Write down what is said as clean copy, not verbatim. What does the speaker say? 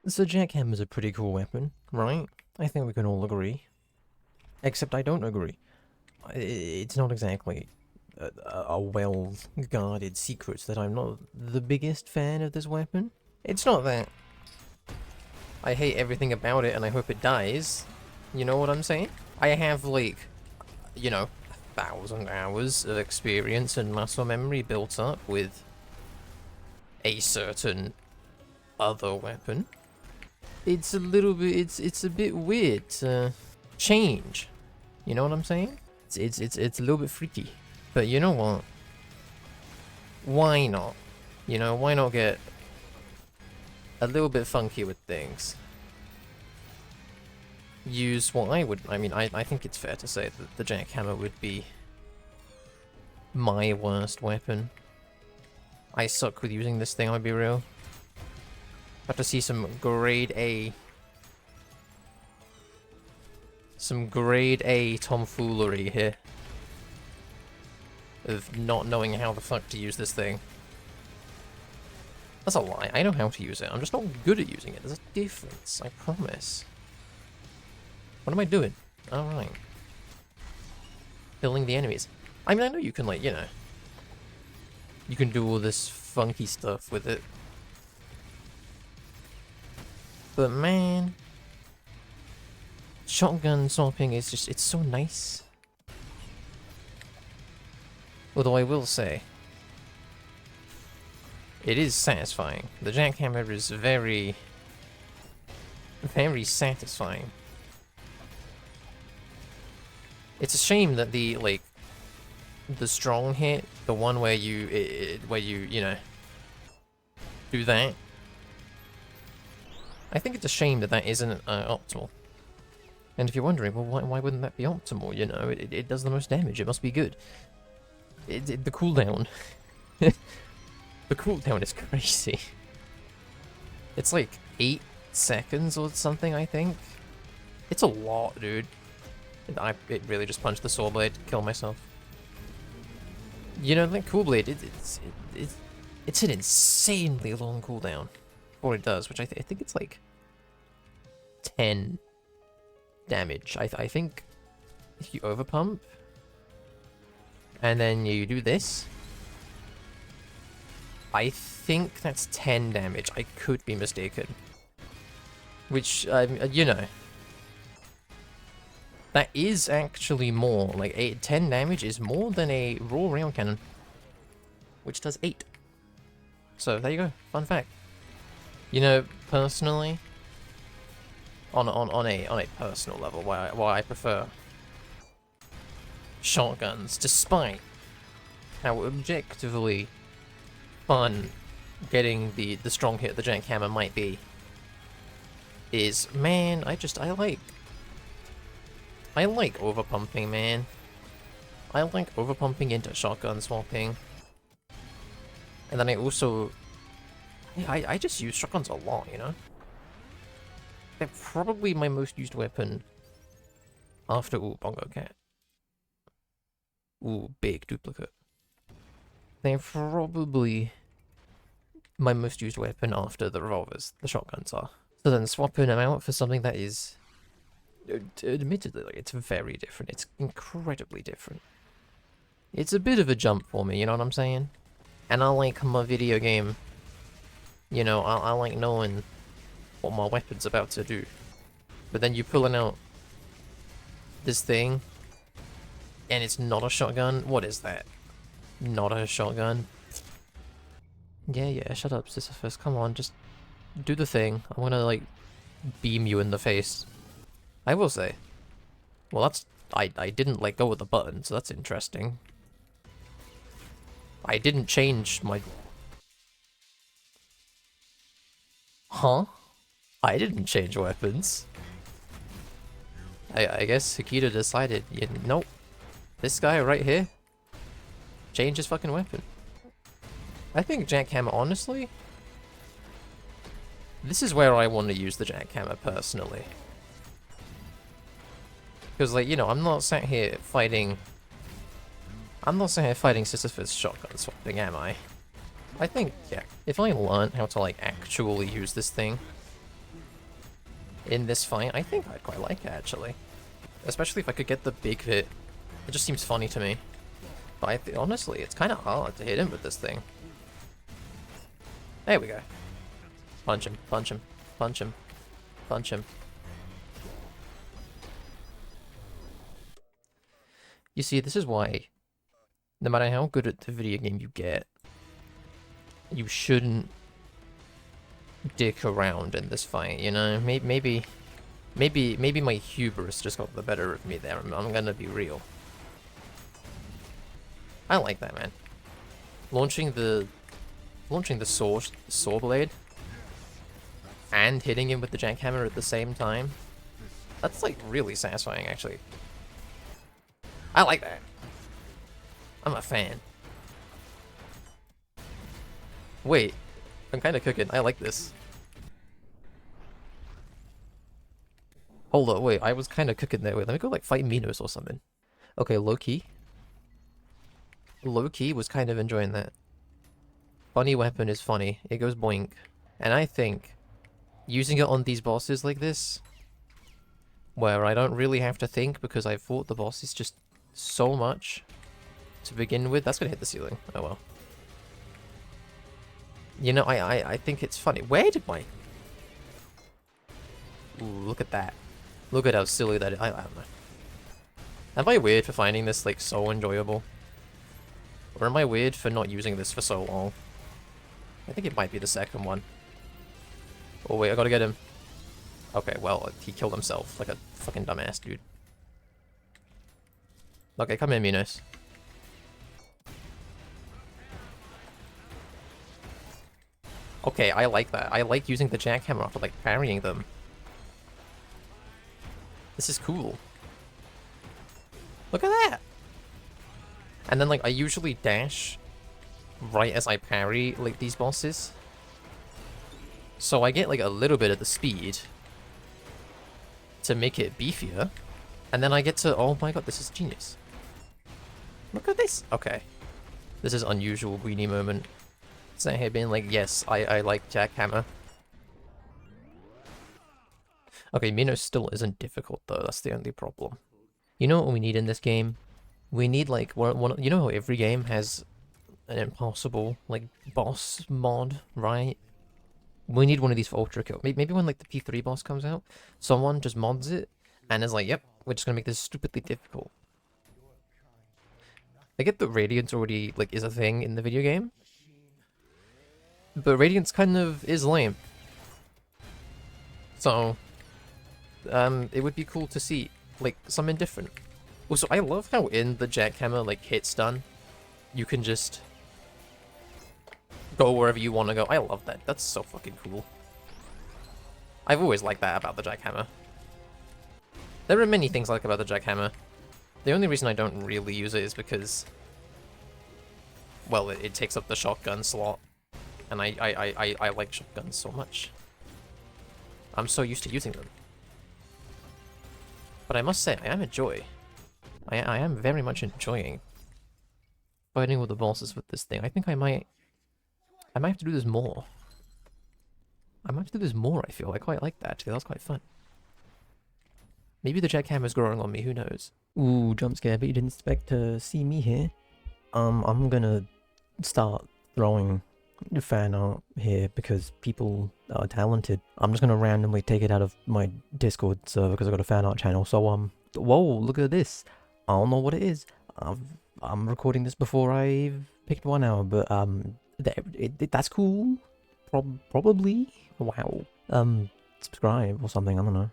So Jackhammer's a pretty cool weapon, right? I think we can all agree. Except I don't agree. It's not exactly a well-guarded secret that I'm not the biggest fan of this weapon. It's not that I hate everything about it and I hope it dies. You know what I'm saying? I have, like, you know, 1,000 hours of experience and muscle memory built up with a certain other weapon. It's a little bit, it's a bit weird to change. You know what I'm saying? It's a little bit freaky. But you know what? Why not? You know, why not get a little bit funky with things? Use what I mean, I think it's fair to say that the Jackhammer would be my worst weapon. I suck with using this thing, I'll be real. Have to see some grade A tomfoolery here. Of not knowing how the fuck to use this thing. That's a lie, I know how to use it, I'm just not good at using it. There's a difference, I promise. What am I doing? Alright. Killing the enemies. I mean, I know you can, like, you know, you can do all this funky stuff with it. But man, shotgun swapping is just, it's so nice. Although I will say, it is satisfying. The Jackhammer is very, very satisfying. It's a shame that the, like, the strong hit, the one where you, you know, do that. I think it's a shame that that isn't optimal. And if you're wondering, well, why wouldn't that be optimal? You know, it does the most damage, it must be good. The cooldown. The cooldown is crazy. It's like 8 seconds or something, I think. It's a lot, dude. It really just punched the saw blade to kill myself. You know, like Cool Blade, it's an insanely long cooldown for what it does, which I think it's like 10 damage. I think if you overpump and then you do this, I think that's 10 damage. I could be mistaken. Which, you know, that is actually more. Like, 10 damage is more than a raw rail cannon, which does 8. So, there you go. Fun fact. You know, personally, on a personal level, why I prefer shotguns, despite how objectively fun getting the strong hit the Jackhammer might be, is, man, I like overpumping, man. I like overpumping into shotgun swapping. And then I also, I just use shotguns a lot, you know? They're probably my most used weapon after, ooh, Bongo Cat. Ooh, big duplicate. They're probably my most used weapon after the revolvers, the shotguns are. So then swapping them out for something that is, admittedly, like, it's very different. It's incredibly different. It's a bit of a jump for me, you know what I'm saying? And I like my video game, you know, I like knowing what my weapon's about to do. But then you're pulling out this thing, and it's not a shotgun? What is that? Not a shotgun? Yeah, shut up, Sisyphus. Come on, just do the thing. I'm gonna, like, beam you in the face. I will say. Well, that's... I didn't let go of the button, so that's interesting. I didn't change my... Huh? I didn't change weapons. I guess Hikita decided, nope. This guy right here, change his fucking weapon. I think Jackhammer, honestly, this is where I want to use the Jackhammer personally. Because, like, you know, I'm not sat here fighting Sisyphus shotgun swapping, am I? I think, yeah, if I learned how to, like, actually use this thing, in this fight, I think I'd quite like it, actually. Especially if I could get the big hit. It just seems funny to me. But honestly, it's kind of hard to hit him with this thing. There we go. Punch him, punch him, punch him, punch him. You see, this is why, no matter how good at the video game you get, you shouldn't dick around in this fight, you know? Maybe my hubris just got the better of me there. I'm gonna be real. I like that, man. Launching the saw blade and hitting him with the jackhammer at the same time. That's like really satisfying, actually. I like that. I'm a fan. Wait, I'm kind of cooking. I like this. Hold up, wait, I was kind of cooking there. Wait, let me go like fight Minos or something. Okay, low-key. Low-key was kind of enjoying that. Funny weapon is funny. It goes boink. And I think using it on these bosses like this, where I don't really have to think because I've fought the bosses just so much to begin with, that's gonna hit the ceiling. Oh well. You know, I think it's funny. Where did my... Ooh, look at that. Look at how silly that is. I don't know. Am I weird for finding this, like, so enjoyable? Or am I weird for not using this for so long? I think it might be the second one. Oh wait, I gotta get him. Okay, well, he killed himself like a fucking dumbass, dude. Okay, come in, Minos. Okay, I like that. I like using the jackhammer for, like, parrying them. This is cool. Look at that! And then, like, I usually dash right as I parry, like, these bosses. So I get, like, a little bit of the speed to make it beefier. And then I get to... Oh my god, this is genius. Look at this! Okay. This is unusual greenie moment. Sitting here being like, yes, I like Jackhammer. Okay, Minos still isn't difficult though, that's the only problem. You know what we need in this game? We need like, you know how every game has an impossible, like, boss mod, right? We need one of these for Ultrakill. Maybe when like the P3 boss comes out, someone just mods it and is like, yep, we're just gonna make this stupidly difficult. I get that Radiance already, like, is a thing in the video game. But Radiance kind of is lame. So, it would be cool to see, like, something different. Also, I love how in the Jackhammer, like, hit stun, you can just go wherever you want to go. I love that. That's so fucking cool. I've always liked that about the Jackhammer. There are many things I like about the Jackhammer. The only reason I don't really use it is because, well, it takes up the shotgun slot. And I like shotguns so much. I'm so used to using them. But I must say, I am I am very much enjoying fighting with the bosses with this thing. I think I might have to do this more. I might have to do this more, I feel. I quite like that, actually. That was quite fun. Maybe the jackhammer's growing on me, who knows? Ooh, jump scare, but you didn't expect to see me here. I'm gonna start throwing fan art here because people are talented. I'm just gonna randomly take it out of my Discord server because I've got a fan art channel. So whoa, look at this. I don't know what it is. I'm recording this before I've picked one out, but that's cool. Probably. Wow. Subscribe or something. I don't know.